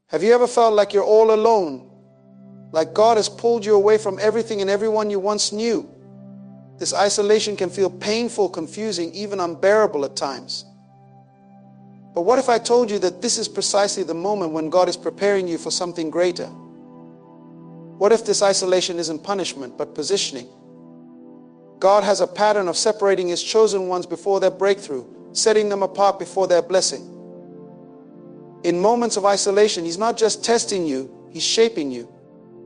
Have you ever felt like you're all alone? Like God has pulled you away from everything and everyone you once knew? This isolation can feel painful, confusing, even unbearable at times. But what if I told you that this is precisely the moment when God is preparing you for something greater? What if this isolation isn't punishment, but positioning? God has a pattern of separating His chosen ones before their breakthrough, setting them apart before their blessing. In moments of isolation, He's not just testing you, He's shaping you.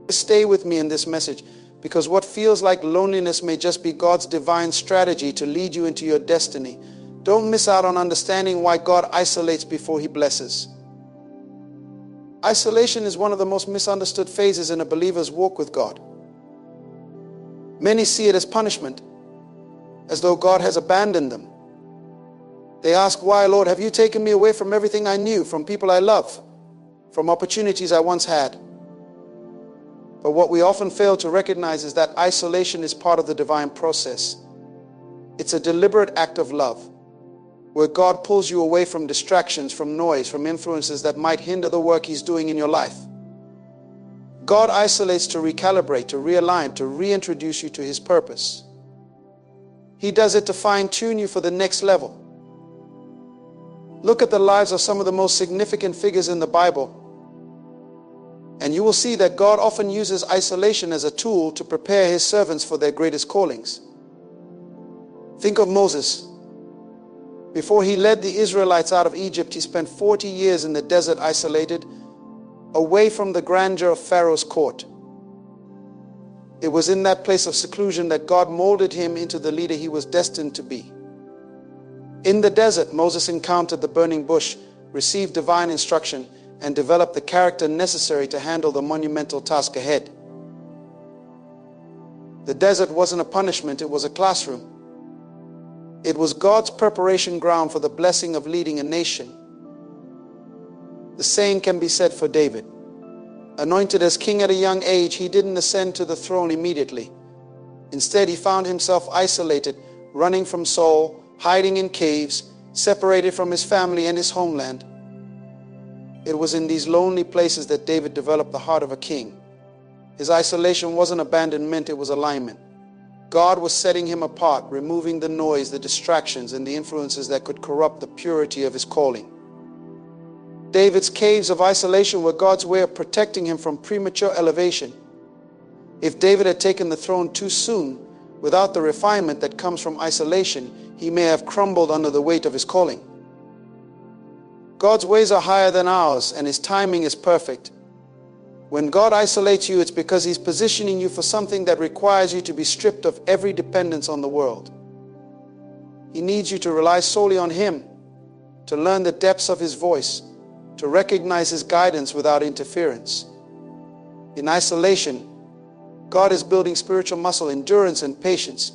Stay with me in this message, because what feels like loneliness may just be God's divine strategy to lead you into your destiny. Don't miss out on understanding why God isolates before He blesses. Isolation is one of the most misunderstood phases in a believer's walk with God. Many see it as punishment, as though God has abandoned them. They ask, "Why, Lord, have you taken me away from everything I knew, from people I love, from opportunities I once had?" But what we often fail to recognize is that isolation is part of the divine process. It's a deliberate act of love, where God pulls you away from distractions, from noise, from influences that might hinder the work He's doing in your life. God isolates to recalibrate, to realign, to reintroduce you to His purpose. He does it to fine-tune you for the next level. Look at the lives of some of the most significant figures in the Bible, and you will see that God often uses isolation as a tool to prepare His servants for their greatest callings. Think of Moses. Before he led the Israelites out of Egypt, he spent 40 years in the desert isolated, away from the grandeur of Pharaoh's court. It was in that place of seclusion that God molded him into the leader he was destined to be. In the desert, Moses encountered the burning bush, received divine instruction, and developed the character necessary to handle the monumental task ahead. The desert wasn't a punishment, it was a classroom. It was God's preparation ground for the blessing of leading a nation. The same can be said for David. Anointed as king at a young age, he didn't ascend to the throne immediately. Instead, he found himself isolated, running from Saul, hiding in caves, separated from his family and his homeland. It was in these lonely places that David developed the heart of a king. His isolation wasn't abandonment, it was alignment. God was setting him apart, removing the noise, the distractions, and the influences that could corrupt the purity of his calling. David's caves of isolation were God's way of protecting him from premature elevation. If David had taken the throne too soon, without the refinement that comes from isolation, he may have crumbled under the weight of his calling. God's ways are higher than ours, and His timing is perfect. When God isolates you, it's because He's positioning you for something that requires you to be stripped of every dependence on the world. He needs you to rely solely on Him, to learn the depths of His voice, to recognize His guidance without interference. In isolation, God is building spiritual muscle, endurance, and patience.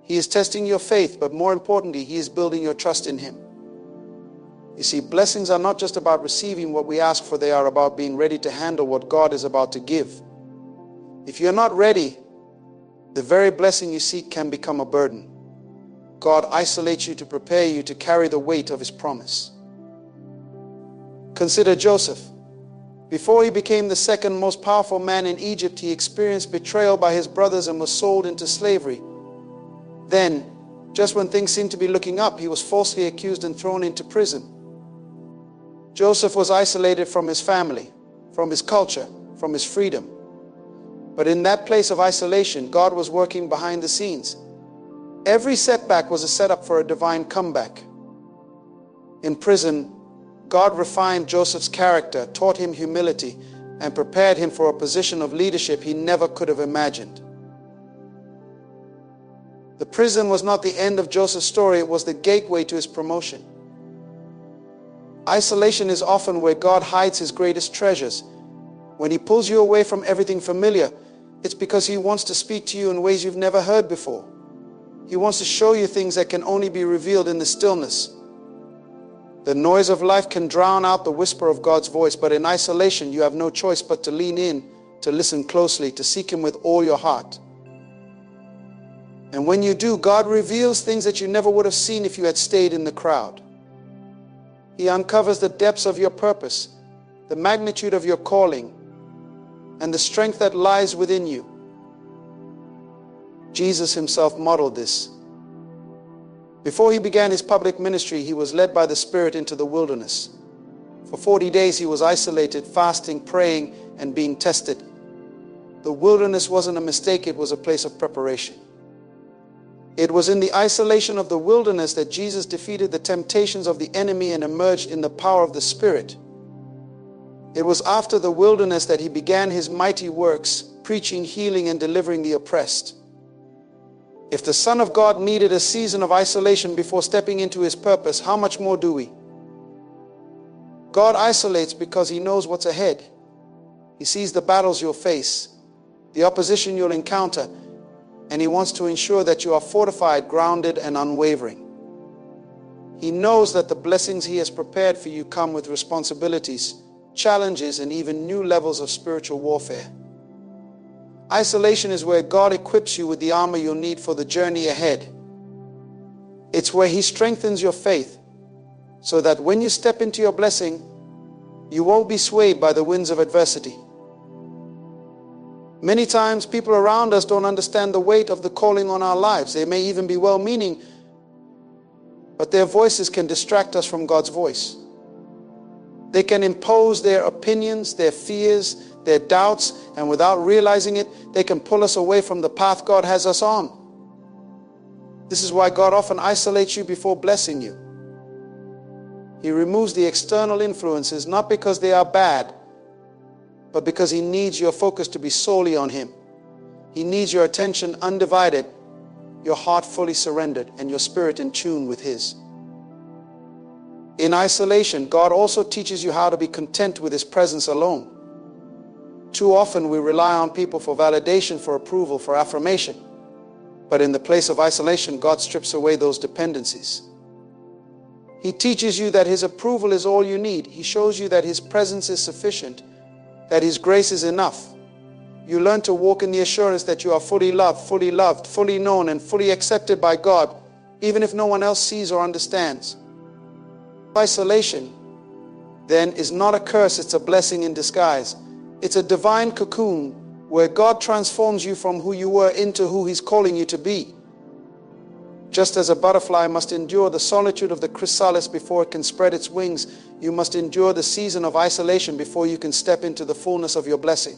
He is testing your faith, but more importantly, He is building your trust in Him. You see, blessings are not just about receiving what we ask for, they are about being ready to handle what God is about to give. If you're not ready, the very blessing you seek can become a burden. God isolates you to prepare you to carry the weight of His promise. Consider Joseph. Before he became the second most powerful man in Egypt, he experienced betrayal by his brothers and was sold into slavery. Then, just when things seemed to be looking up, he was falsely accused and thrown into prison. Joseph was isolated from his family, from his culture, from his freedom. But in that place of isolation, God was working behind the scenes. Every setback was a setup for a divine comeback. In prison, God refined Joseph's character, taught him humility, and prepared him for a position of leadership he never could have imagined. The prison was not the end of Joseph's story, it was the gateway to his promotion. Isolation is often where God hides His greatest treasures. When He pulls you away from everything familiar, it's because He wants to speak to you in ways you've never heard before. He wants to show you things that can only be revealed in the stillness. The noise of life can drown out the whisper of God's voice, but in isolation, you have no choice but to lean in, to listen closely, to seek Him with all your heart. And when you do, God reveals things that you never would have seen if you had stayed in the crowd. He uncovers the depths of your purpose, the magnitude of your calling, and the strength that lies within you. Jesus himself modeled this. Before he began his public ministry, he was led by the Spirit into the wilderness. For 40 days he was isolated, fasting, praying, and being tested. The wilderness wasn't a mistake, it was a place of preparation. It was in the isolation of the wilderness that Jesus defeated the temptations of the enemy and emerged in the power of the Spirit. It was after the wilderness that he began his mighty works, preaching, healing, and delivering the oppressed. If the Son of God needed a season of isolation before stepping into his purpose, how much more do we? God isolates because he knows what's ahead. He sees the battles you'll face, the opposition you'll encounter, and he wants to ensure that you are fortified, grounded, and unwavering. He knows that the blessings he has prepared for you come with responsibilities, challenges, and even new levels of spiritual warfare. Isolation is where God equips you with the armor you'll need for the journey ahead. It's where he strengthens your faith so that when you step into your blessing, you won't be swayed by the winds of adversity. Many times people around us don't understand the weight of the calling on our lives. They may even be well-meaning, but their voices can distract us from God's voice. They can impose their opinions, their fears, their doubts, and without realizing it, they can pull us away from the path God has us on. This is why God often isolates you before blessing you. He removes the external influences, not because they are bad, but because he needs your focus to be solely on him. He needs your attention undivided, your heart fully surrendered, and your spirit in tune with his. In isolation, God also teaches you how to be content with his presence alone. Too often we rely on people for validation, for approval, for affirmation. But in the place of isolation, God strips away those dependencies. He teaches you that his approval is all you need. He shows you that his presence is sufficient, that his grace is enough. You learn to walk in the assurance that you are fully loved, fully known, and fully accepted by God, even if no one else sees or understands. Isolation, then, is not a curse, it's a blessing in disguise. It's a divine cocoon where God transforms you from who you were into who he's calling you to be. Just as a butterfly must endure the solitude of the chrysalis before it can spread its wings, you must endure the season of isolation before you can step into the fullness of your blessing.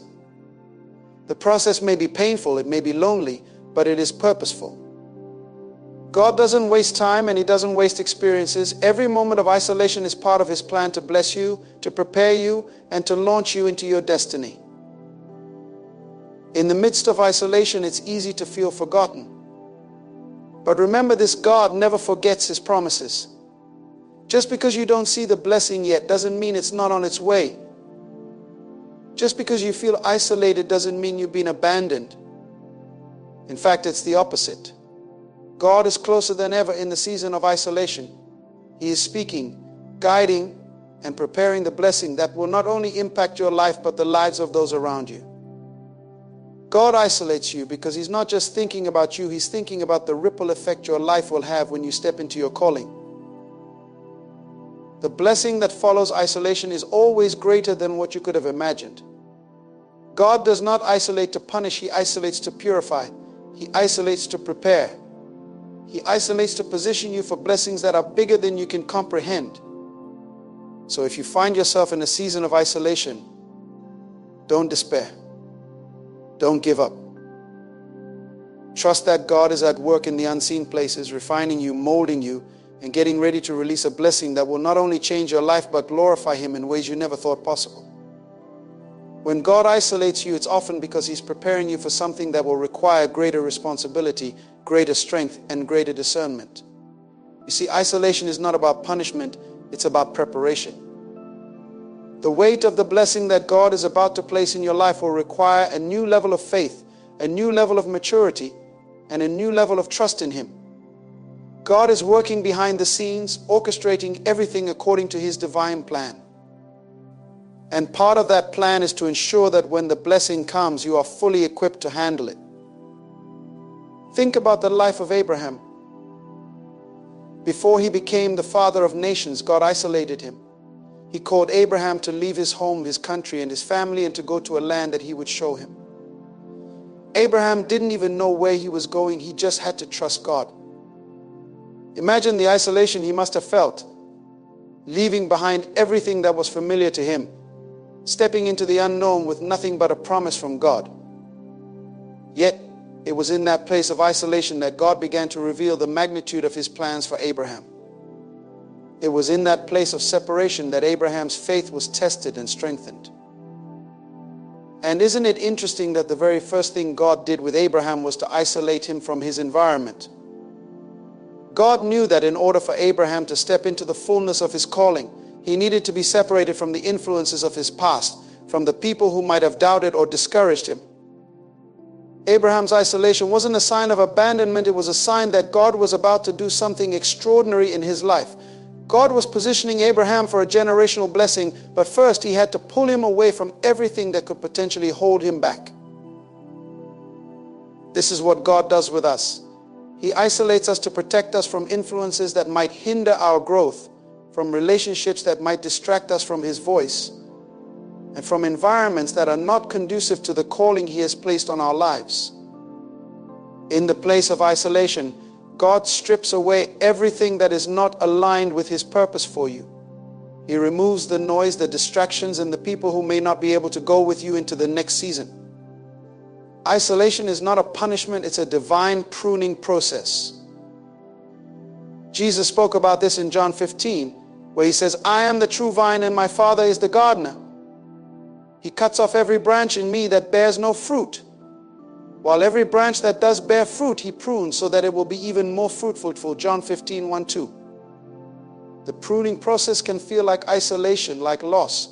The process may be painful, it may be lonely, but it is purposeful. God doesn't waste time and he doesn't waste experiences. Every moment of isolation is part of his plan to bless you, to prepare you, and to launch you into your destiny. In the midst of isolation, it's easy to feel forgotten. But remember this, God never forgets his promises. Just because you don't see the blessing yet doesn't mean it's not on its way. Just because you feel isolated doesn't mean you've been abandoned. In fact, it's the opposite. God is closer than ever in the season of isolation. He is speaking, guiding, and preparing the blessing that will not only impact your life but the lives of those around you. God isolates you because he's not just thinking about you, he's thinking about the ripple effect your life will have when you step into your calling. The blessing that follows isolation is always greater than what you could have imagined. God does not isolate to punish, he isolates to purify. He isolates to prepare. He isolates to position you for blessings that are bigger than you can comprehend. So if you find yourself in a season of isolation, don't despair. Don't give up. Trust that God is at work in the unseen places, refining you, molding you, and getting ready to release a blessing that will not only change your life but glorify him in ways you never thought possible. When God isolates you, it's often because he's preparing you for something that will require greater responsibility, greater strength, and greater discernment. You see, isolation is not about punishment, it's about preparation. The weight of the blessing that God is about to place in your life will require a new level of faith, a new level of maturity, and a new level of trust in him. God is working behind the scenes, orchestrating everything according to his divine plan. And part of that plan is to ensure that when the blessing comes, you are fully equipped to handle it. Think about the life of Abraham. Before he became the father of nations, God isolated him. He called Abraham to leave his home, his country, and his family and to go to a land that he would show him. Abraham didn't even know where he was going. He just had to trust God. Imagine the isolation he must have felt, leaving behind everything that was familiar to him, stepping into the unknown with nothing but a promise from God. Yet, it was in that place of isolation that God began to reveal the magnitude of his plans for Abraham. It was in that place of separation that Abraham's faith was tested and strengthened. And isn't it interesting that the very first thing God did with Abraham was to isolate him from his environment? God knew that in order for Abraham to step into the fullness of his calling, he needed to be separated from the influences of his past, from the people who might have doubted or discouraged him. Abraham's isolation wasn't a sign of abandonment. It was a sign that God was about to do something extraordinary in his life. God was positioning Abraham for a generational blessing, but first he had to pull him away from everything that could potentially hold him back. This is what God does with us. He isolates us to protect us from influences that might hinder our growth, from relationships that might distract us from his voice, and from environments that are not conducive to the calling he has placed on our lives. In the place of isolation, God strips away everything that is not aligned with his purpose for you. He removes the noise, the distractions, and the people who may not be able to go with you into the next season. Isolation is not a punishment, it's a divine pruning process. Jesus spoke about this in John 15, where he says, "I am the true vine and my Father is the gardener. He cuts off every branch in me that bears no fruit, while every branch that does bear fruit he prunes so that it will be even more fruitful." John 15, 1-2. The pruning process can feel like isolation, like loss,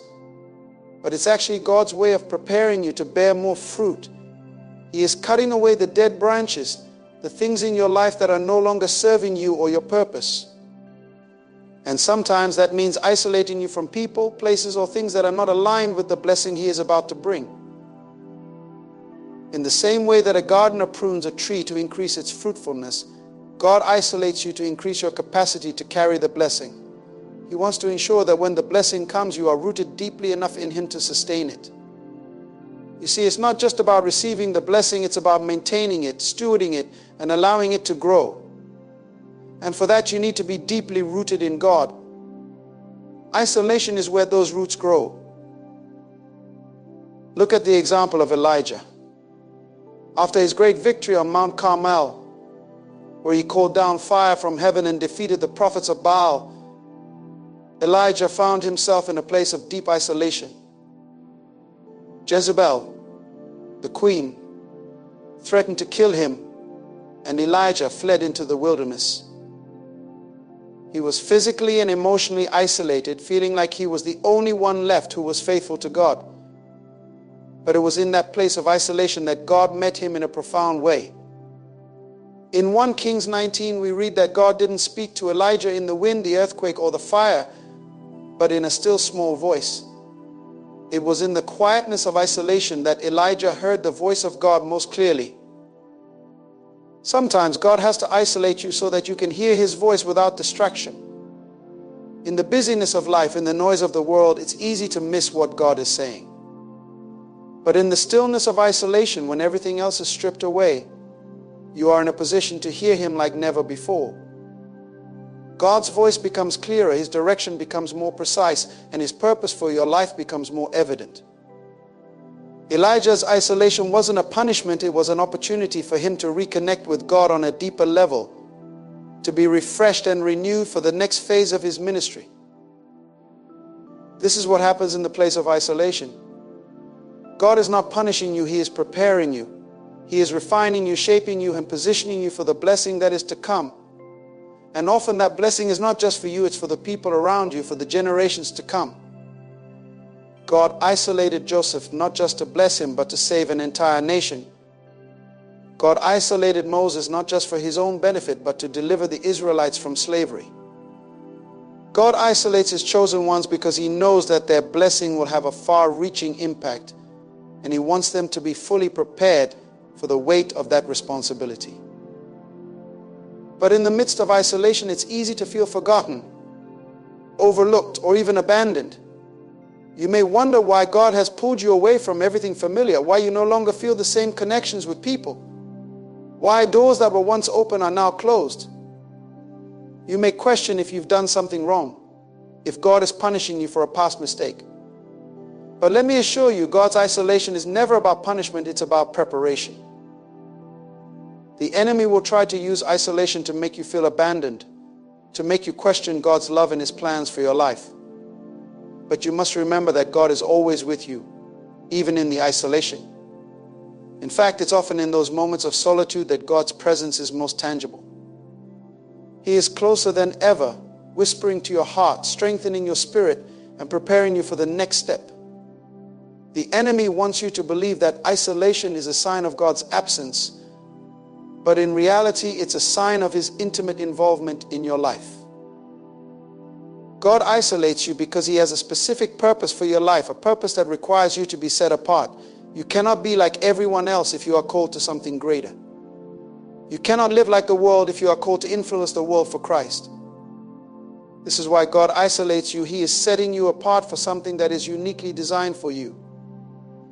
but it's actually God's way of preparing you to bear more fruit. He is cutting away the dead branches, the things in your life that are no longer serving you or your purpose. And sometimes that means isolating you from people, places, or things that are not aligned with the blessing he is about to bring. In the same way that a gardener prunes a tree to increase its fruitfulness, God isolates you to increase your capacity to carry the blessing. He wants to ensure that when the blessing comes, you are rooted deeply enough in him to sustain it. You see, it's not just about receiving the blessing, it's about maintaining it, stewarding it, and allowing it to grow. And for that, you need to be deeply rooted in God. Isolation is where those roots grow. Look at the example of Elijah. After his great victory on Mount Carmel, where he called down fire from heaven and defeated the prophets of Baal, Elijah found himself in a place of deep isolation. Jezebel, the queen, threatened to kill him, and Elijah fled into the wilderness. He was physically and emotionally isolated, feeling like he was the only one left who was faithful to God. But it was in that place of isolation that God met him in a profound way. In 1 Kings 19, we read that God didn't speak to Elijah in the wind, the earthquake, or the fire, but in a still small voice. It was in the quietness of isolation that Elijah heard the voice of God most clearly. Sometimes God has to isolate you so that you can hear his voice without distraction. In the busyness of life, in the noise of the world, it's easy to miss what God is saying. But in the stillness of isolation, when everything else is stripped away, you are in a position to hear him like never before. God's voice becomes clearer, his direction becomes more precise, and his purpose for your life becomes more evident. Elijah's isolation wasn't a punishment, it was an opportunity for him to reconnect with God on a deeper level, to be refreshed and renewed for the next phase of his ministry. This is what happens in the place of isolation. God is not punishing you, he is preparing you. He is refining you, shaping you, and positioning you for the blessing that is to come. And often that blessing is not just for you, it's for the people around you, for the generations to come. God isolated Joseph not just to bless him, but to save an entire nation. God isolated Moses not just for his own benefit, but to deliver the Israelites from slavery. God isolates his chosen ones because he knows that their blessing will have a far-reaching impact, and he wants them to be fully prepared for the weight of that responsibility. But in the midst of isolation, it's easy to feel forgotten, overlooked, or even abandoned. You may wonder why God has pulled you away from everything familiar, why you no longer feel the same connections with people, why doors that were once open are now closed. You may question if you've done something wrong, if God is punishing you for a past mistake. But let me assure you, God's isolation is never about punishment, it's about preparation. The enemy will try to use isolation to make you feel abandoned, to make you question God's love and His plans for your life. But you must remember that God is always with you, even in the isolation. In fact, it's often in those moments of solitude that God's presence is most tangible. He is closer than ever, whispering to your heart, strengthening your spirit, and preparing you for the next step. The enemy wants you to believe that isolation is a sign of God's absence, but in reality, it's a sign of His intimate involvement in your life. God isolates you because He has a specific purpose for your life, a purpose that requires you to be set apart. You cannot be like everyone else if you are called to something greater. You cannot live like the world if you are called to influence the world for Christ. This is why God isolates you. He is setting you apart for something that is uniquely designed for you.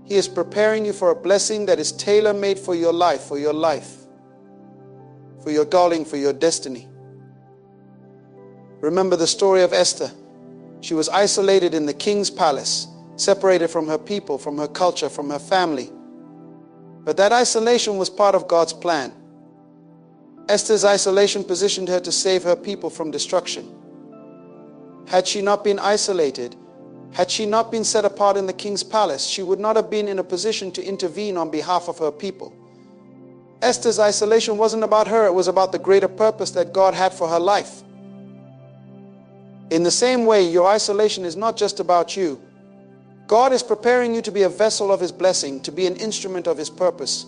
He is preparing you for a blessing that is tailor-made for your life, for your calling, for your destiny. Remember the story of Esther. She was isolated in the king's palace, separated from her people, from her culture, from her family. But that isolation was part of God's plan. Esther's isolation positioned her to save her people from destruction. Had she not been isolated, had she not been set apart in the king's palace, she would not have been in a position to intervene on behalf of her people. Esther's isolation wasn't about her, it was about the greater purpose that God had for her life. In the same way, your isolation is not just about you. God is preparing you to be a vessel of His blessing, to be an instrument of His purpose.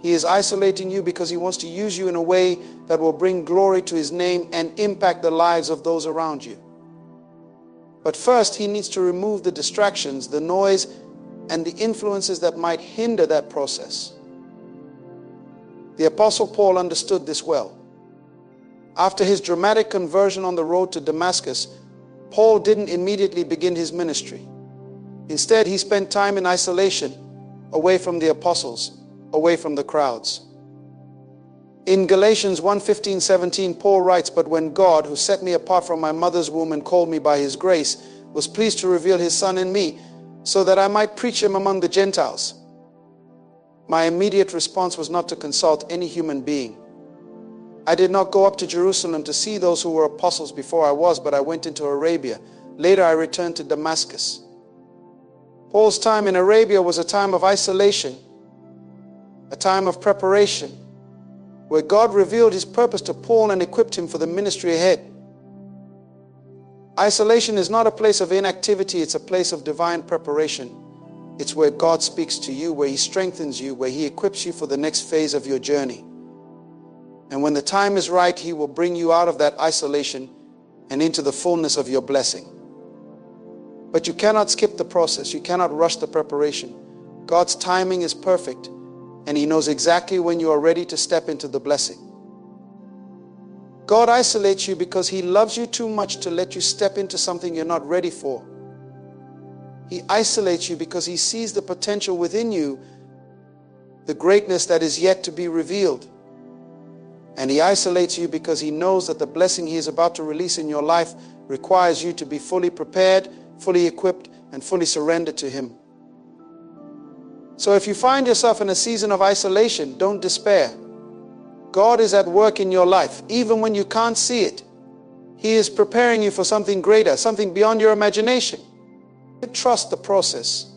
He is isolating you because He wants to use you in a way that will bring glory to His name and impact the lives of those around you. But first, He needs to remove the distractions, the noise, and the influences that might hinder that process. The Apostle Paul understood this well. After his dramatic conversion on the road to Damascus, Paul didn't immediately begin his ministry. Instead, he spent time in isolation, away from the apostles, away from the crowds. In Galatians 1:15-17, Paul writes, "But when God, who set me apart from my mother's womb and called me by His grace, was pleased to reveal His Son in me, so that I might preach Him among the Gentiles, my immediate response was not to consult any human being. I did not go up to Jerusalem to see those who were apostles before I was, but I went into Arabia. Later I returned to Damascus." Paul's time in Arabia was a time of isolation, a time of preparation, where God revealed His purpose to Paul and equipped him for the ministry ahead. Isolation is not a place of inactivity, it's a place of divine preparation. It's where God speaks to you, where He strengthens you, where He equips you for the next phase of your journey. And when the time is right, He will bring you out of that isolation and into the fullness of your blessing. But you cannot skip the process. You cannot rush the preparation. God's timing is perfect, and He knows exactly when you are ready to step into the blessing. God isolates you because He loves you too much to let you step into something you're not ready for. He isolates you because He sees the potential within you, the greatness that is yet to be revealed. And He isolates you because He knows that the blessing He is about to release in your life requires you to be fully prepared, fully equipped, and fully surrendered to Him. So if you find yourself in a season of isolation, don't despair. God is at work in your life, even when you can't see it. He is preparing you for something greater, something beyond your imagination. Trust the process.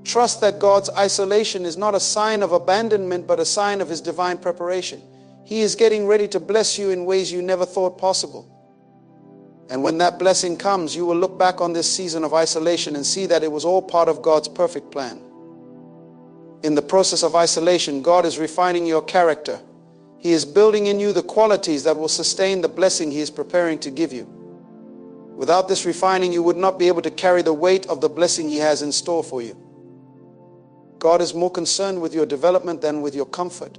Trust that God's isolation is not a sign of abandonment, but a sign of His divine preparation. He is getting ready to bless you in ways you never thought possible. And when that blessing comes, you will look back on this season of isolation and see that it was all part of God's perfect plan. In the process of isolation, God is refining your character. He is building in you the qualities that will sustain the blessing He is preparing to give you. Without this refining, you would not be able to carry the weight of the blessing He has in store for you. God is more concerned with your development than with your comfort.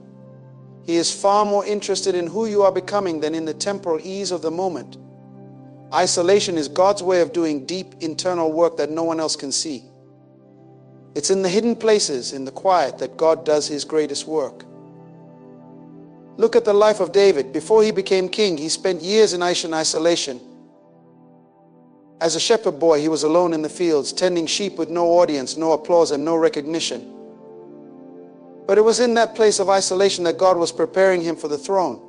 He is far more interested in who you are becoming than in the temporal ease of the moment. Isolation is God's way of doing deep internal work that no one else can see. It's in the hidden places, in the quiet, that God does his greatest work. Look at the life of David. Before he became king, he spent years in isolation. As a shepherd boy, he was alone in the fields, tending sheep with no audience, no applause, and no recognition. But it was in that place of isolation that God was preparing him for the throne.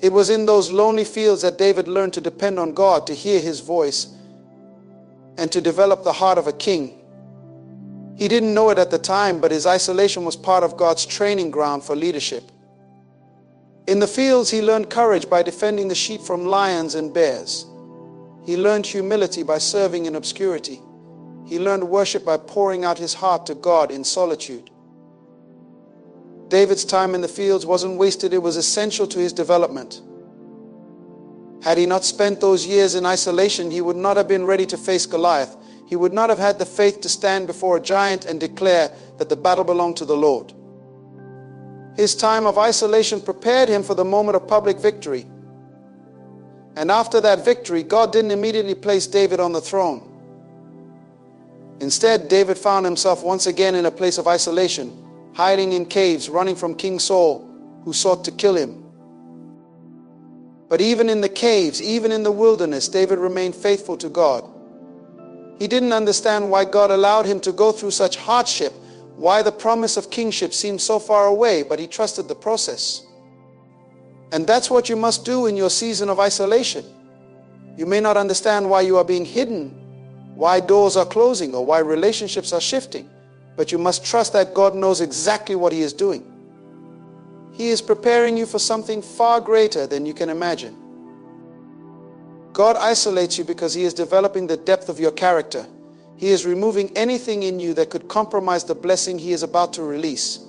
It was in those lonely fields that David learned to depend on God, to hear his voice, and to develop the heart of a king. He didn't know it at the time, but his isolation was part of God's training ground for leadership. In the fields, he learned courage by defending the sheep from lions and bears. He learned humility by serving in obscurity. He learned worship by pouring out his heart to God in solitude. David's time in the fields wasn't wasted, it was essential to his development. Had he not spent those years in isolation, he would not have been ready to face Goliath. He would not have had the faith to stand before a giant and declare that the battle belonged to the Lord. His time of isolation prepared him for the moment of public victory. And after that victory, God didn't immediately place David on the throne. Instead, David found himself once again in a place of isolation, hiding in caves, running from King Saul, who sought to kill him. But even in the caves, even in the wilderness, David remained faithful to God. He didn't understand why God allowed him to go through such hardship, why the promise of kingship seemed so far away, but he trusted the process. And that's what you must do in your season of isolation. You may not understand why you are being hidden, why doors are closing, or why relationships are shifting, but you must trust that God knows exactly what he is doing. He is preparing you for something far greater than you can imagine. God isolates you because he is developing the depth of your character. He is removing anything in you that could compromise the blessing he is about to release.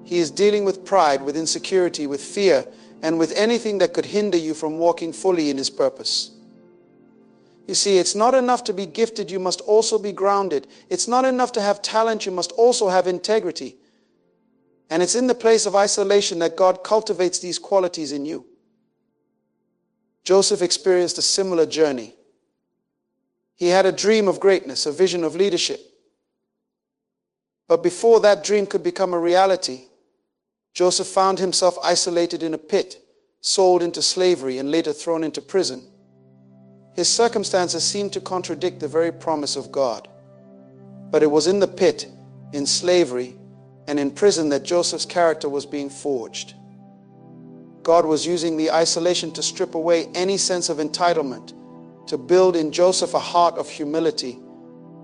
He is dealing with pride, with insecurity, with fear, and with anything that could hinder you from walking fully in his purpose. You see, it's not enough to be gifted, you must also be grounded. It's not enough to have talent, you must also have integrity. And it's in the place of isolation that God cultivates these qualities in you. Joseph experienced a similar journey. He had a dream of greatness, a vision of leadership. But before that dream could become a reality, Joseph found himself isolated in a pit, sold into slavery, and later thrown into prison. His circumstances seemed to contradict the very promise of God. But it was in the pit, in slavery, and in prison that Joseph's character was being forged. God was using the isolation to strip away any sense of entitlement, to build in Joseph a heart of humility,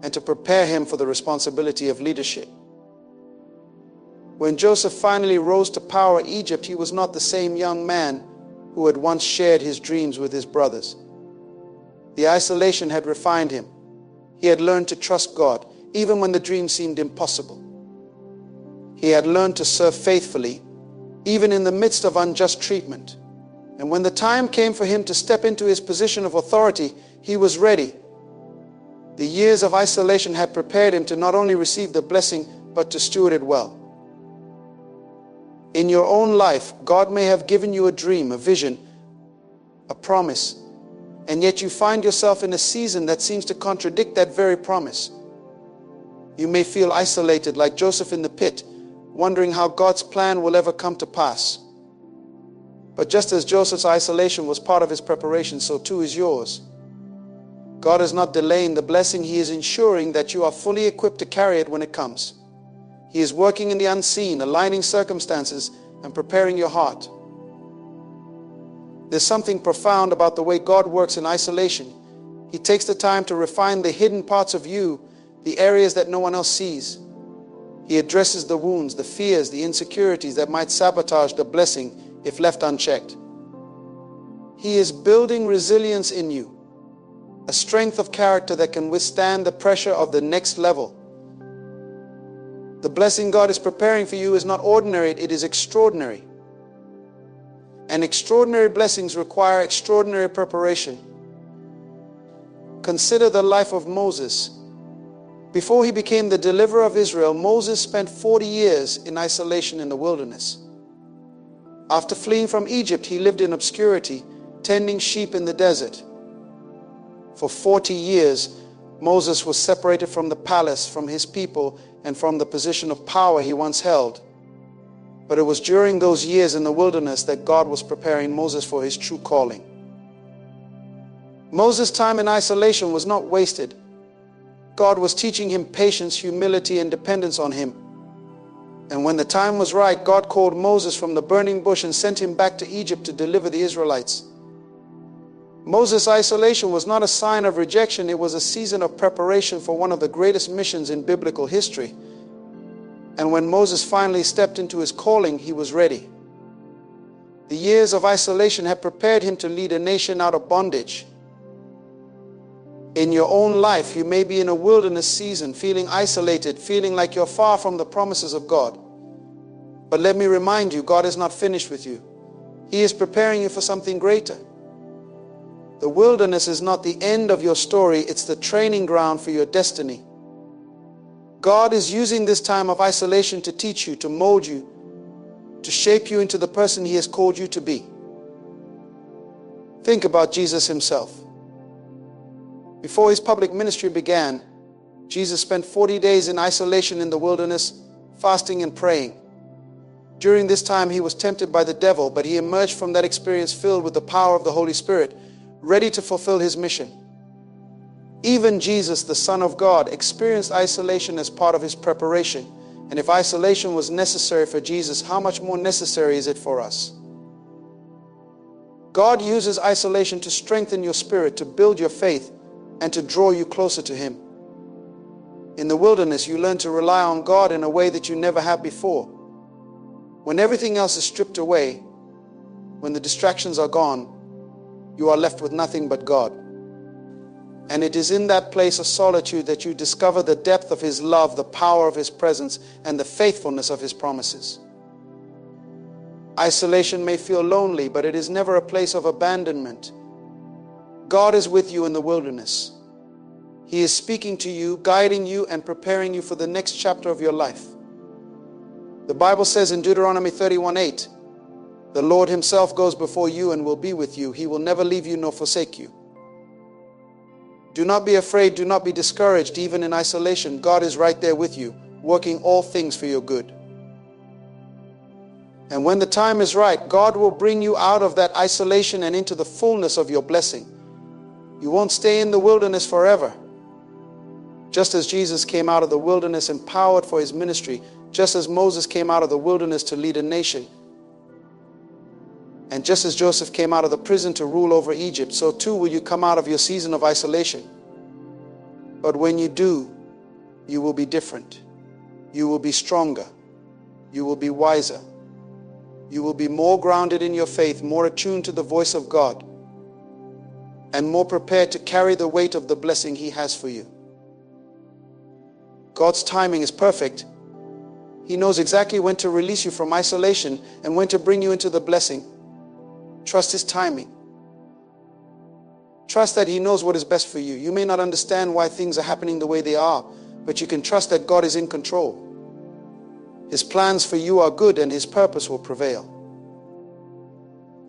and to prepare him for the responsibility of leadership. When Joseph finally rose to power Egypt, he was not the same young man who had once shared his dreams with his brothers. The isolation had refined him. He had learned to trust God, even when the dream seemed impossible. He had learned to serve faithfully, even in the midst of unjust treatment. And when the time came for him to step into his position of authority, he was ready. The years of isolation had prepared him to not only receive the blessing, but to steward it well. In your own life, God may have given you a dream, a vision, a promise, and yet you find yourself in a season that seems to contradict that very promise. You may feel isolated like Joseph in the pit, wondering how God's plan will ever come to pass. But just as Joseph's isolation was part of his preparation, so too is yours. God is not delaying the blessing, he is ensuring that you are fully equipped to carry it when it comes. He is working in the unseen, aligning circumstances and preparing your heart. There's something profound about the way God works in isolation. He takes the time to refine the hidden parts of you, the areas that no one else sees. He addresses the wounds, the fears, the insecurities that might sabotage the blessing if left unchecked. He is building resilience in you, a strength of character that can withstand the pressure of the next level. The blessing God is preparing for you is not ordinary, it is extraordinary. And extraordinary blessings require extraordinary preparation. Consider the life of Moses. Before he became the deliverer of Israel, Moses spent 40 years in isolation in the wilderness. After fleeing from Egypt, he lived in obscurity, tending sheep in the desert. For 40 years, Moses was separated from the palace, from his people, and from the position of power he once held. But it was during those years in the wilderness that God was preparing Moses for his true calling. Moses' time in isolation was not wasted. God was teaching him patience, humility, and dependence on him. And when the time was right, God called Moses from the burning bush and sent him back to Egypt to deliver the Israelites. Moses' isolation was not a sign of rejection. It was a season of preparation for one of the greatest missions in biblical history. And when Moses finally stepped into his calling, he was ready. The years of isolation had prepared him to lead a nation out of bondage. In your own life, you may be in a wilderness season, feeling isolated, feeling like you're far from the promises of God. But let me remind you, God is not finished with you. He is preparing you for something greater. The wilderness is not the end of your story, it's the training ground for your destiny. God is using this time of isolation to teach you, to mold you, to shape you into the person He has called you to be. Think about Jesus Himself. Before His public ministry began, Jesus spent 40 days in isolation in the wilderness, fasting and praying. During this time, He was tempted by the devil, but He emerged from that experience filled with the power of the Holy Spirit, ready to fulfill His mission. Even Jesus, the Son of God, experienced isolation as part of His preparation. And if isolation was necessary for Jesus, how much more necessary is it for us? God uses isolation to strengthen your spirit, to build your faith, and to draw you closer to Him. In the wilderness, you learn to rely on God in a way that you never have before. When everything else is stripped away, when the distractions are gone, you are left with nothing but God. And it is in that place of solitude that you discover the depth of His love, the power of His presence, and the faithfulness of His promises. Isolation may feel lonely, but it is never a place of abandonment. God is with you in the wilderness. He is speaking to you, guiding you, and preparing you for the next chapter of your life. The Bible says in Deuteronomy 31:8, "The Lord Himself goes before you and will be with you. He will never leave you nor forsake you." Do not be afraid, do not be discouraged, even in isolation. God is right there with you, working all things for your good. And when the time is right, God will bring you out of that isolation and into the fullness of your blessing. You won't stay in the wilderness forever. Just as Jesus came out of the wilderness empowered for His ministry, just as Moses came out of the wilderness to lead a nation, and just as Joseph came out of the prison to rule over Egypt, so too will you come out of your season of isolation. But when you do, you will be different. You will be stronger. You will be wiser. You will be more grounded in your faith, more attuned to the voice of God, and more prepared to carry the weight of the blessing He has for you. God's timing is perfect. He knows exactly when to release you from isolation and when to bring you into the blessing. Trust His timing. Trust that He knows what is best for you. You may not understand why things are happening the way they are, but you can trust that God is in control. His plans for you are good and His purpose will prevail.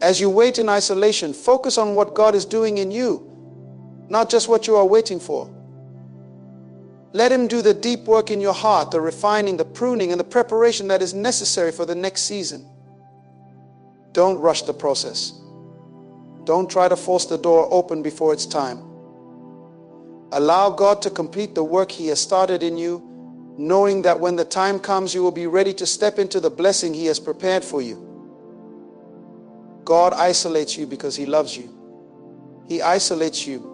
As you wait in isolation, focus on what God is doing in you, not just what you are waiting for. Let Him do the deep work in your heart, the refining, the pruning, and the preparation that is necessary for the next season. Don't rush the process. Don't try to force the door open before it's time. Allow God to complete the work He has started in you, knowing that when the time comes, you will be ready to step into the blessing He has prepared for you. God isolates you because He loves you. He isolates you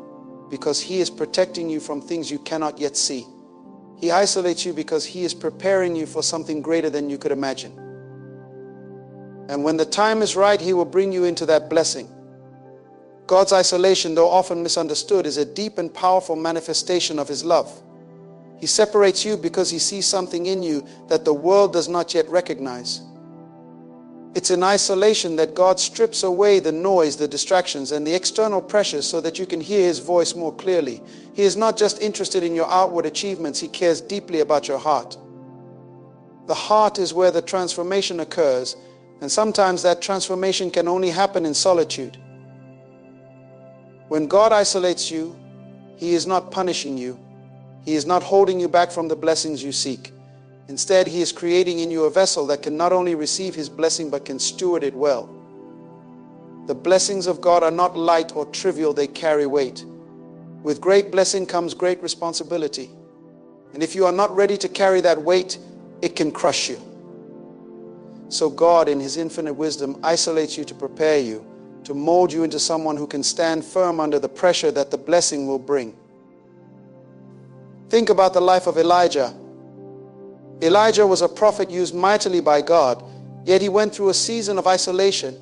because He is protecting you from things you cannot yet see. He isolates you because He is preparing you for something greater than you could imagine. And when the time is right, He will bring you into that blessing. God's isolation, though often misunderstood, is a deep and powerful manifestation of His love. He separates you because He sees something in you that the world does not yet recognize. It's in isolation that God strips away the noise, the distractions, and the external pressures so that you can hear His voice more clearly. He is not just interested in your outward achievements, He cares deeply about your heart. The heart is where the transformation occurs, and sometimes that transformation can only happen in solitude. When God isolates you, He is not punishing you. He is not holding you back from the blessings you seek. Instead, He is creating in you a vessel that can not only receive His blessing, but can steward it well. The blessings of God are not light or trivial, they carry weight. With great blessing comes great responsibility. And if you are not ready to carry that weight, it can crush you. So God, in His infinite wisdom, isolates you to prepare you, to mold you into someone who can stand firm under the pressure that the blessing will bring. Think about the life of Elijah. Elijah was a prophet used mightily by God, yet he went through a season of isolation.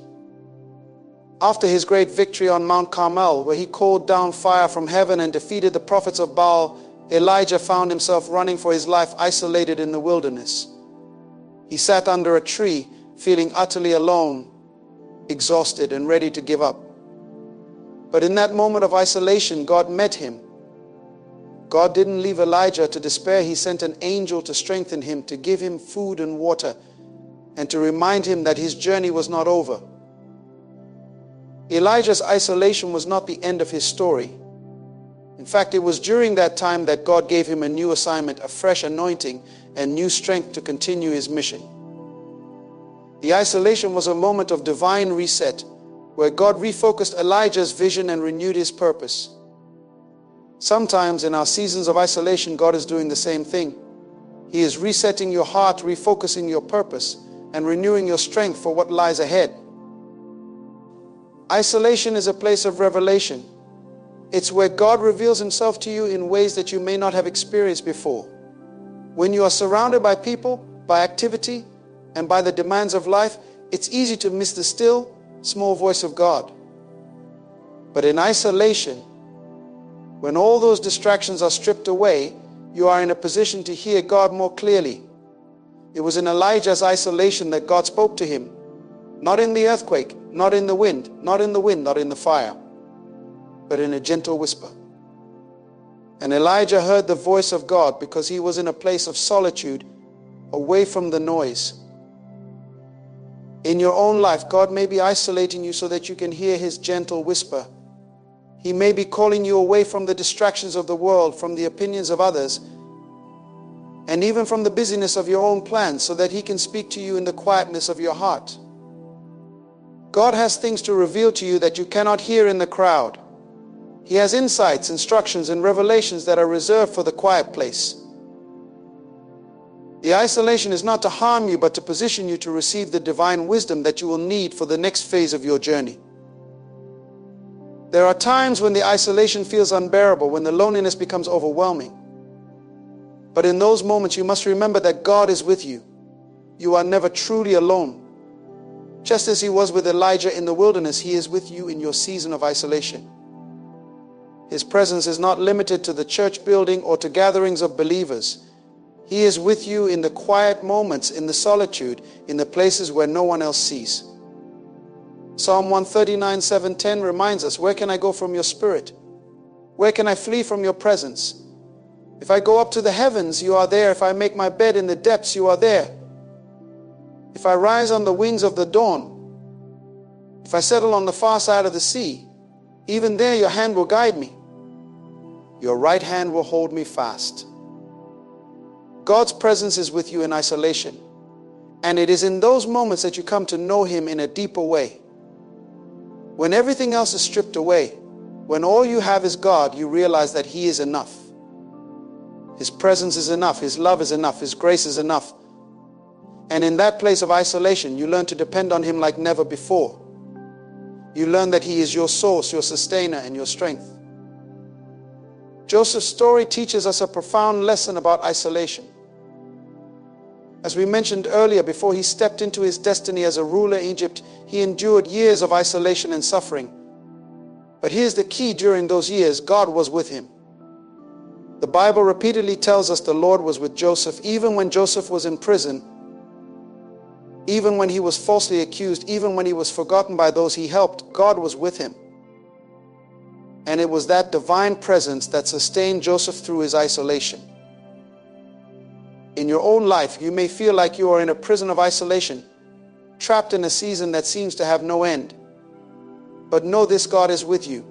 After his great victory on Mount Carmel, where he called down fire from heaven and defeated the prophets of Baal, Elijah found himself running for his life, isolated in the wilderness. He sat under a tree, feeling utterly alone, exhausted and ready to give up. But in that moment of isolation, God met him. God didn't leave Elijah to despair. He sent an angel to strengthen him, to give him food and water, and to remind him that his journey was not over. Elijah's isolation was not the end of his story. In fact, it was during that time that God gave him a new assignment, a fresh anointing, and new strength to continue his mission. The isolation was a moment of divine reset, where God refocused Elijah's vision and renewed his purpose. Sometimes in our seasons of isolation, God is doing the same thing. He is resetting your heart, refocusing your purpose, and renewing your strength for what lies ahead. Isolation is a place of revelation. It's where God reveals Himself to you in ways that you may not have experienced before. When you are surrounded by people, by activity, and by the demands of life, it's easy to miss the still, small voice of God. But in isolation, when all those distractions are stripped away, you are in a position to hear God more clearly. It was in Elijah's isolation that God spoke to him. Not in the earthquake, not in the wind, not in the fire, but in a gentle whisper. And Elijah heard the voice of God because he was in a place of solitude, away from the noise. In your own life, God may be isolating you so that you can hear His gentle whisper. He may be calling you away from the distractions of the world, from the opinions of others, and even from the busyness of your own plans, so that He can speak to you in the quietness of your heart. God has things to reveal to you that you cannot hear in the crowd. He has insights, instructions, and revelations that are reserved for the quiet place. The isolation is not to harm you, but to position you to receive the divine wisdom that you will need for the next phase of your journey. There are times when the isolation feels unbearable, when the loneliness becomes overwhelming. But in those moments, you must remember that God is with you. You are never truly alone. Just as He was with Elijah in the wilderness, He is with you in your season of isolation. His presence is not limited to the church building or to gatherings of believers. He is with you in the quiet moments, in the solitude, in the places where no one else sees. Psalm 139, 7-10 reminds us, where can I go from your spirit? Where can I flee from your presence? If I go up to the heavens, you are there. If I make my bed in the depths, you are there. If I rise on the wings of the dawn, if I settle on the far side of the sea, even there your hand will guide me. Your right hand will hold me fast. God's presence is with you in isolation. And it is in those moments that you come to know Him in a deeper way. When everything else is stripped away, when all you have is God, you realize that He is enough. His presence is enough. His love is enough. His grace is enough. And in that place of isolation, you learn to depend on Him like never before. You learn that He is your source, your sustainer, and your strength. Joseph's story teaches us a profound lesson about isolation. As we mentioned earlier, before he stepped into his destiny as a ruler in Egypt, he endured years of isolation and suffering. But here's the key: during those years, God was with him. The Bible repeatedly tells us the Lord was with Joseph, even when Joseph was in prison, even when he was falsely accused, even when he was forgotten by those he helped. God was with him. And it was that divine presence that sustained Joseph through his isolation. In your own life, you may feel like you are in a prison of isolation, trapped in a season that seems to have no end. But know this: God is with you.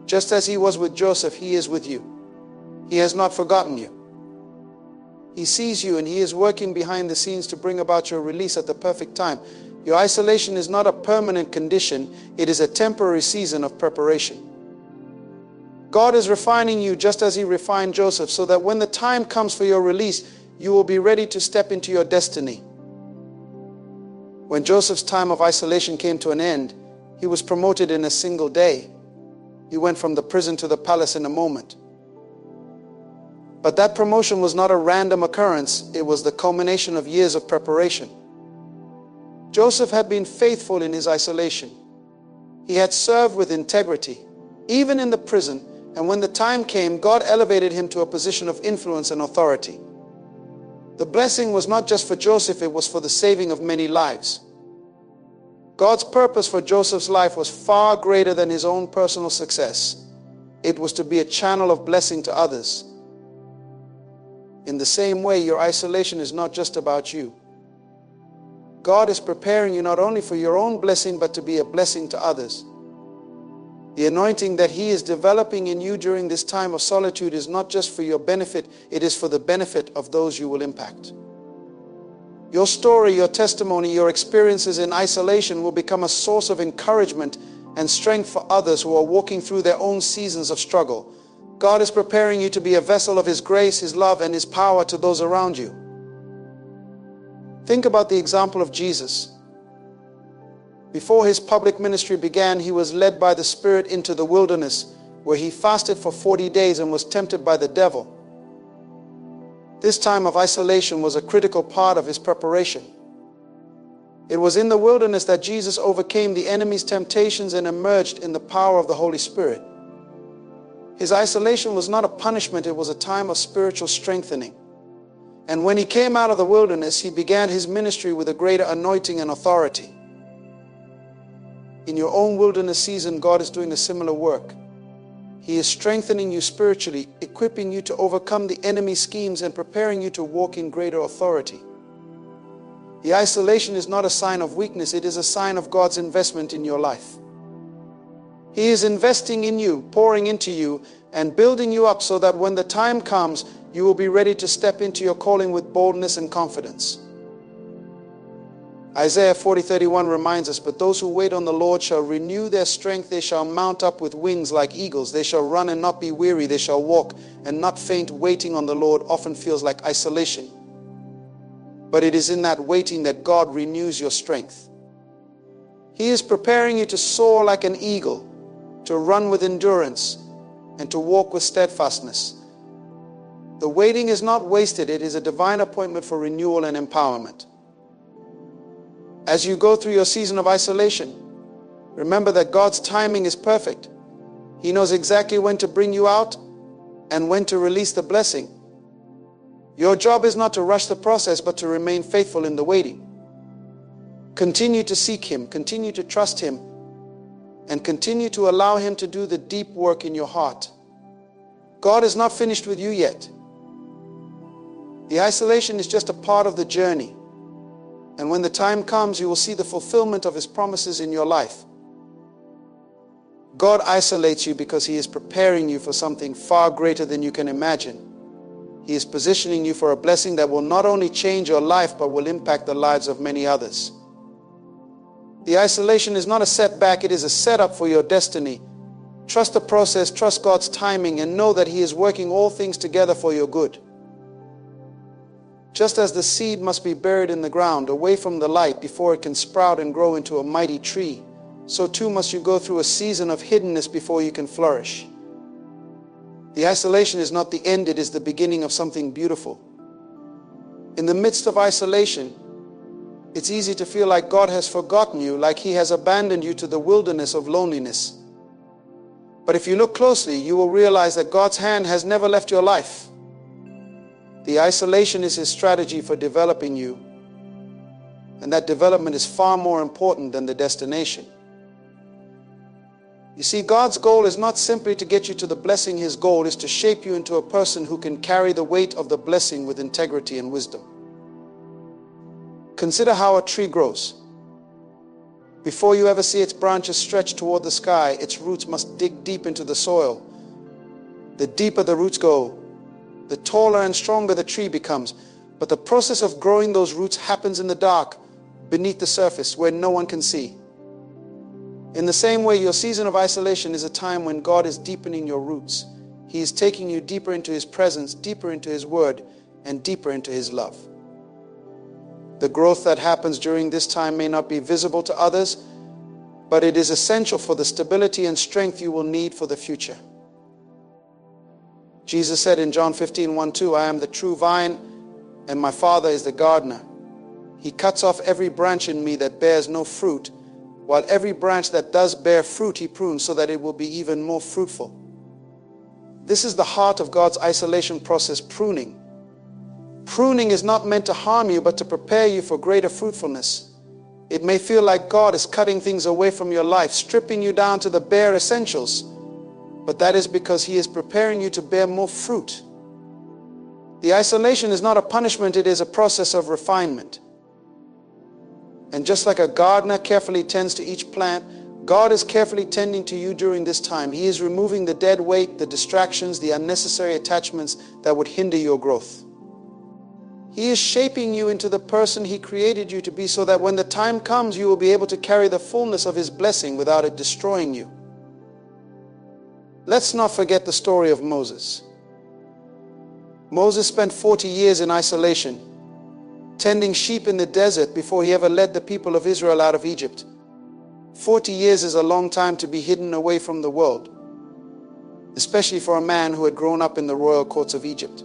Just as he was with Joseph, he is with you. He has not forgotten you. He sees you and he is working behind the scenes to bring about your release at the perfect time. Your isolation is not a permanent condition, it is a temporary season of preparation. God is refining you just as he refined Joseph, so that when the time comes for your release, you will be ready to step into your destiny. When Joseph's time of isolation came to an end, he was promoted in a single day. He went from the prison to the palace in a moment. But that promotion was not a random occurrence, it was the culmination of years of preparation. Joseph had been faithful in his isolation. He had served with integrity, even in the prison, and when the time came, God elevated him to a position of influence and authority. The blessing was not just for Joseph, it was for the saving of many lives. God's purpose for Joseph's life was far greater than his own personal success. It was to be a channel of blessing to others. In the same way, your isolation is not just about you. God is preparing you not only for your own blessing, but to be a blessing to others. The anointing that he is developing in you during this time of solitude is not just for your benefit, it is for the benefit of those you will impact. Your story, your testimony, your experiences in isolation will become a source of encouragement and strength for others who are walking through their own seasons of struggle. God is preparing you to be a vessel of his grace, his love, and his power to those around you. Think about the example of Jesus. Before his public ministry began, he was led by the Spirit into the wilderness, where he fasted for 40 days and was tempted by the devil. This time of isolation was a critical part of his preparation. It was in the wilderness that Jesus overcame the enemy's temptations and emerged in the power of the Holy Spirit. His isolation was not a punishment, it was a time of spiritual strengthening. And when he came out of the wilderness, he began his ministry with a greater anointing and authority. In your own wilderness season, God is doing a similar work. He is strengthening you spiritually, equipping you to overcome the enemy's schemes and preparing you to walk in greater authority. The isolation is not a sign of weakness, it is a sign of God's investment in your life. He is investing in you, pouring into you, and building you up so that when the time comes, you will be ready to step into your calling with boldness and confidence. Isaiah 40:31 reminds us, "But those who wait on the Lord shall renew their strength. They shall mount up with wings like eagles. They shall run and not be weary. They shall walk and not faint." Waiting on the Lord often feels like isolation. But it is in that waiting that God renews your strength. He is preparing you to soar like an eagle, to run with endurance, and to walk with steadfastness. The waiting is not wasted. It is a divine appointment for renewal and empowerment. As you go through your season of isolation, remember that God's timing is perfect. He knows exactly when to bring you out and when to release the blessing. Your job is not to rush the process, but to remain faithful in the waiting. Continue to seek him, continue to trust him, and continue to allow him to do the deep work in your heart. God is not finished with you yet. The isolation is just a part of the journey. And when the time comes, you will see the fulfillment of his promises in your life. God isolates you because he is preparing you for something far greater than you can imagine. He is positioning you for a blessing that will not only change your life, but will impact the lives of many others. The isolation is not a setback, it is a setup for your destiny. Trust the process, trust God's timing, and know that he is working all things together for your good. Just as the seed must be buried in the ground, away from the light, before it can sprout and grow into a mighty tree, so too must you go through a season of hiddenness before you can flourish. The isolation is not the end, it is the beginning of something beautiful. In the midst of isolation, it's easy to feel like God has forgotten you, like he has abandoned you to the wilderness of loneliness. But if you look closely, you will realize that God's hand has never left your life. The isolation is his strategy for developing you, and that development is far more important than the destination. You see, God's goal is not simply to get you to the blessing. His goal is to shape you into a person who can carry the weight of the blessing with integrity and wisdom. Consider how a tree grows. Before you ever see its branches stretch toward the sky, its roots must dig deep into the soil. The deeper the roots go, the taller and stronger the tree becomes. But the process of growing those roots happens in the dark, beneath the surface, where no one can see. In the same way, your season of isolation is a time when God is deepening your roots. He is taking you deeper into His presence, deeper into His word, and deeper into His love. The growth that happens during this time may not be visible to others, but it is essential for the stability and strength you will need for the future. Jesus said in John 15:1-2, I am the true vine, and my Father is the gardener. He cuts off every branch in me that bears no fruit, while every branch that does bear fruit He prunes so that it will be even more fruitful. This is the heart of God's isolation process, pruning. Pruning is not meant to harm you, but to prepare you for greater fruitfulness. It may feel like God is cutting things away from your life, stripping you down to the bare essentials, but that is because He is preparing you to bear more fruit. The isolation is not a punishment, it is a process of refinement. And just like a gardener carefully tends to each plant, God is carefully tending to you during this time. He is removing the dead weight, the distractions, the unnecessary attachments that would hinder your growth. He is shaping you into the person He created you to be, so that when the time comes, you will be able to carry the fullness of His blessing without it destroying you. Let's not forget the story of Moses. Moses spent 40 years in isolation, tending sheep in the desert before he ever led the people of Israel out of Egypt. 40 years is a long time to be hidden away from the world, especially for a man who had grown up in the royal courts of Egypt.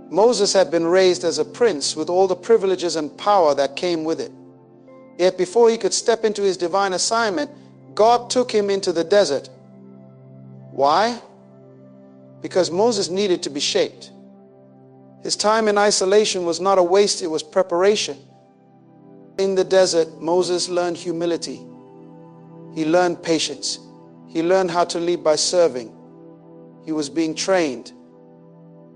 Moses had been raised as a prince with all the privileges and power that came with it. Yet before he could step into his divine assignment, God took him into the desert. Why? Because Moses needed to be shaped. His time in isolation was not a waste, it was preparation. In the desert, Moses learned humility. He learned patience. He learned how to lead by serving. He was being trained,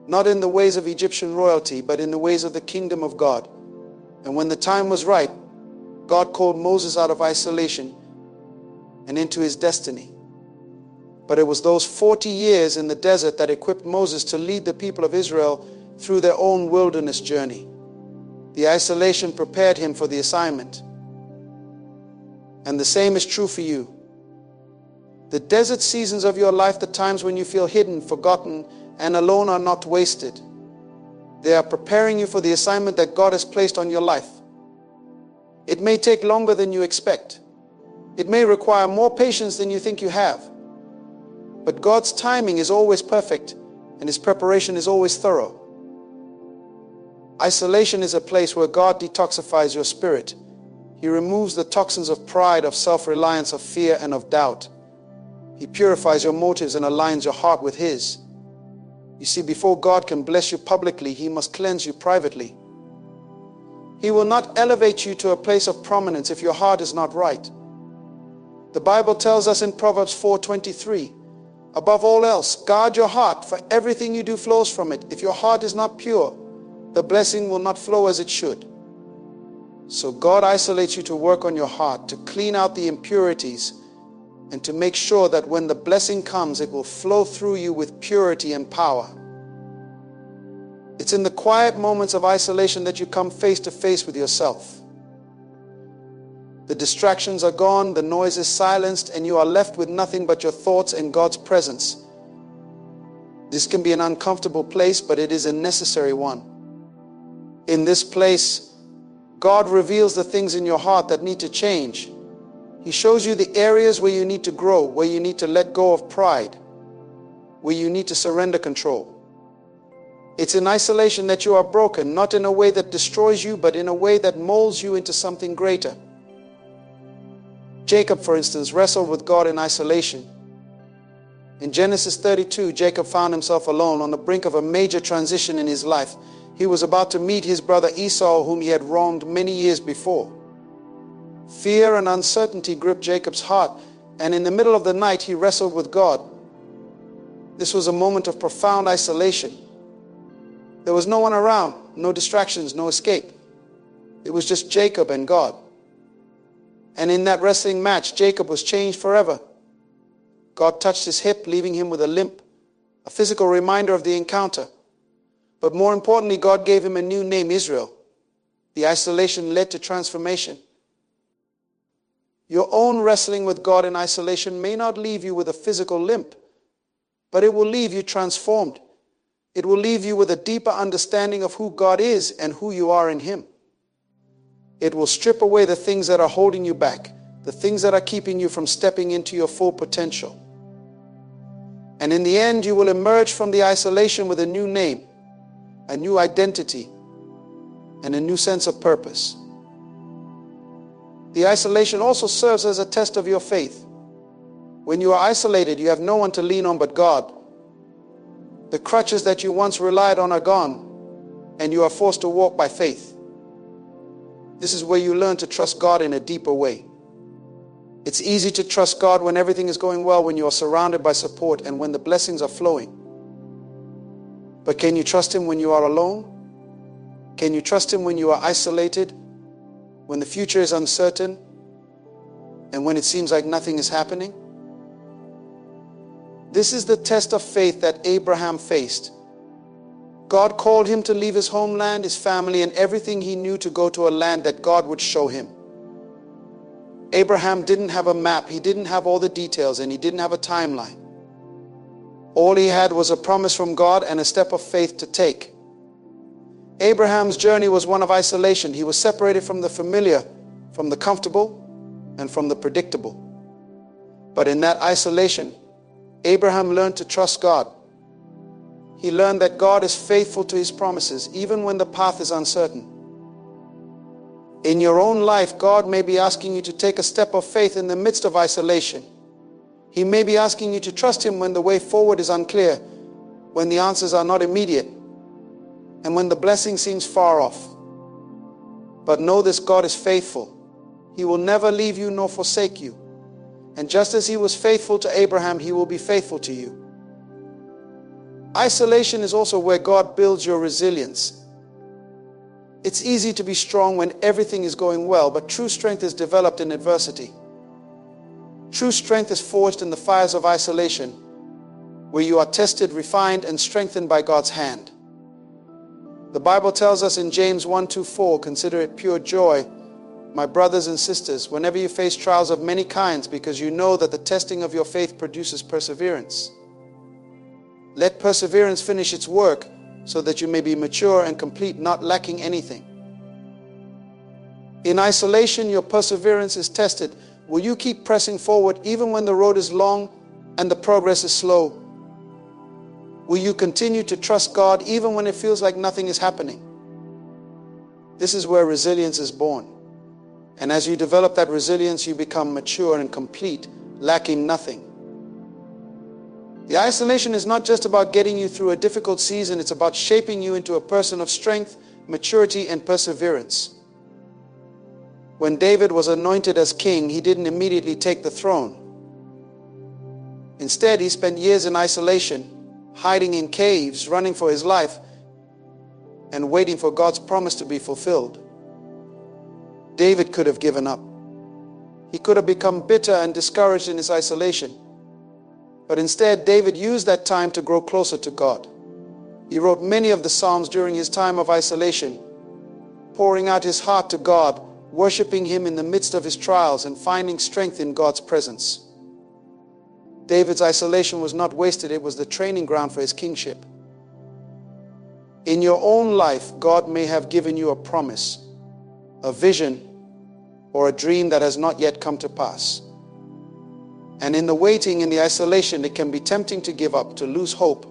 not in the ways of Egyptian royalty, but in the ways of the kingdom of God. And when the time was right, God called Moses out of isolation and into his destiny. But it was those 40 years in the desert that equipped Moses to lead the people of Israel through their own wilderness journey. The isolation prepared him for the assignment. And the same is true for you. The desert seasons of your life, the times when you feel hidden, forgotten, and alone, are not wasted. They are preparing you for the assignment that God has placed on your life. It may take longer than you expect. It may require more patience than you think you have. But God's timing is always perfect, and His preparation is always thorough. Isolation is a place where God detoxifies your spirit. He removes the toxins of pride, of self-reliance, of fear, and of doubt. He purifies your motives and aligns your heart with His. You see, before God can bless you publicly, He must cleanse you privately. He will not elevate you to a place of prominence if your heart is not right. The Bible tells us in Proverbs 4:23, above all else, guard your heart, for everything you do flows from it. If your heart is not pure, the blessing will not flow as it should. So God isolates you to work on your heart, to clean out the impurities, and to make sure that when the blessing comes, it will flow through you with purity and power. It's in the quiet moments of isolation that you come face to face with yourself. The distractions are gone, the noise is silenced, and you are left with nothing but your thoughts and God's presence. This can be an uncomfortable place, but it is a necessary one. In this place, God reveals the things in your heart that need to change. He shows you the areas where you need to grow, where you need to let go of pride, where you need to surrender control. It's in isolation that you are broken, not in a way that destroys you, but in a way that molds you into something greater. Jacob, for instance, wrestled with God in isolation. In Genesis 32, Jacob found himself alone on the brink of a major transition in his life. He was about to meet his brother Esau, whom he had wronged many years before. Fear and uncertainty gripped Jacob's heart, and in the middle of the night he wrestled with God. This was a moment of profound isolation. There was no one around, no distractions, no escape. It was just Jacob and God. And in that wrestling match, Jacob was changed forever. God touched his hip, leaving him with a limp, a physical reminder of the encounter. But more importantly, God gave him a new name, Israel. The isolation led to transformation. Your own wrestling with God in isolation may not leave you with a physical limp, but it will leave you transformed. It will leave you with a deeper understanding of who God is and who you are in Him. It will strip away the things that are holding you back, the things that are keeping you from stepping into your full potential. And in the end, you will emerge from the isolation with a new name, a new identity, and a new sense of purpose. The isolation also serves as a test of your faith. When you are isolated, you have no one to lean on but God. The crutches that you once relied on are gone, and you are forced to walk by faith. This is where you learn to trust God in a deeper way. It's easy to trust God when everything is going well, when you are surrounded by support, and when the blessings are flowing. But can you trust Him when you are alone? Can you trust Him when you are isolated, when the future is uncertain, and when it seems like nothing is happening? This is the test of faith that Abraham faced. God called him to leave his homeland, his family, and everything he knew to go to a land that God would show him. Abraham didn't have a map, he didn't have all the details, and he didn't have a timeline. All he had was a promise from God and a step of faith to take. Abraham's journey was one of isolation. He was separated from the familiar, from the comfortable, and from the predictable. But in that isolation, Abraham learned to trust God. He learned that God is faithful to His promises, even when the path is uncertain. In your own life, God may be asking you to take a step of faith in the midst of isolation. He may be asking you to trust Him when the way forward is unclear, when the answers are not immediate, and when the blessing seems far off. But know this: God is faithful. He will never leave you nor forsake you. And just as He was faithful to Abraham, He will be faithful to you. Isolation is also where God builds your resilience. It's easy to be strong when everything is going well, but true strength is developed in adversity. True strength is forged in the fires of isolation, where you are tested, refined, and strengthened by God's hand. The Bible tells us in James 1:2-4, "Consider it pure joy, my brothers and sisters, whenever you face trials of many kinds, because you know that the testing of your faith produces perseverance. Let perseverance finish its work, so that you may be mature and complete, not lacking anything." In isolation, your perseverance is tested. Will you keep pressing forward even when the road is long and the progress is slow? Will you continue to trust God even when it feels like nothing is happening? This is where resilience is born. And as you develop that resilience, you become mature and complete, lacking nothing. The isolation is not just about getting you through a difficult season, it's about shaping you into a person of strength, maturity, and perseverance. When David was anointed as king, he didn't immediately take the throne. Instead, he spent years in isolation, hiding in caves, running for his life, and waiting for God's promise to be fulfilled. David could have given up. He could have become bitter and discouraged in his isolation. But instead, David used that time to grow closer to God. He wrote many of the Psalms during his time of isolation, pouring out his heart to God, worshiping Him in the midst of his trials, and finding strength in God's presence. David's isolation was not wasted, it was the training ground for his kingship. In your own life, God may have given you a promise, a vision, or a dream that has not yet come to pass. And in the waiting, in the isolation, it can be tempting to give up, to lose hope,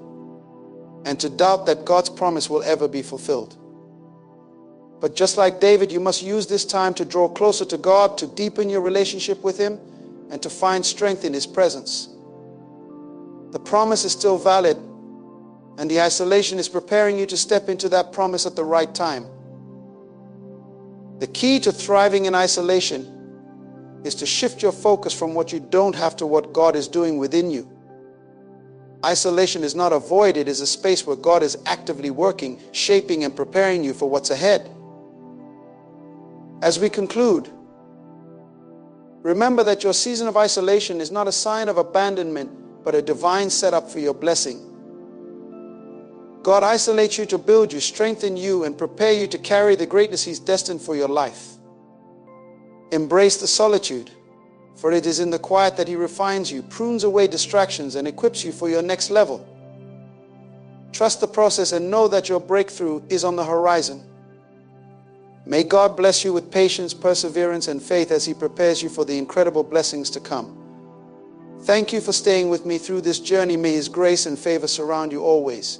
and to doubt that God's promise will ever be fulfilled. But just like David, you must use this time to draw closer to God, to deepen your relationship with Him, and to find strength in His presence. The promise is still valid, and the isolation is preparing you to step into that promise at the right time. The key to thriving in isolation is to shift your focus from what you don't have to what God is doing within you. Isolation is not a void, it is a space where God is actively working, shaping, and preparing you for what's ahead. As we conclude, Remember that your season of isolation is not a sign of abandonment, but a divine setup for your blessing. God isolates you to build you, strengthen you, and prepare you to carry the greatness He's destined for your life. Embrace the solitude, for it is in the quiet that He refines you, prunes away distractions, and equips you for your next level. Trust the process and know that your breakthrough is on the horizon. May God bless you with patience, perseverance, and faith as He prepares you for the incredible blessings to come. Thank you for staying with me through this journey. May His grace and favor surround you always.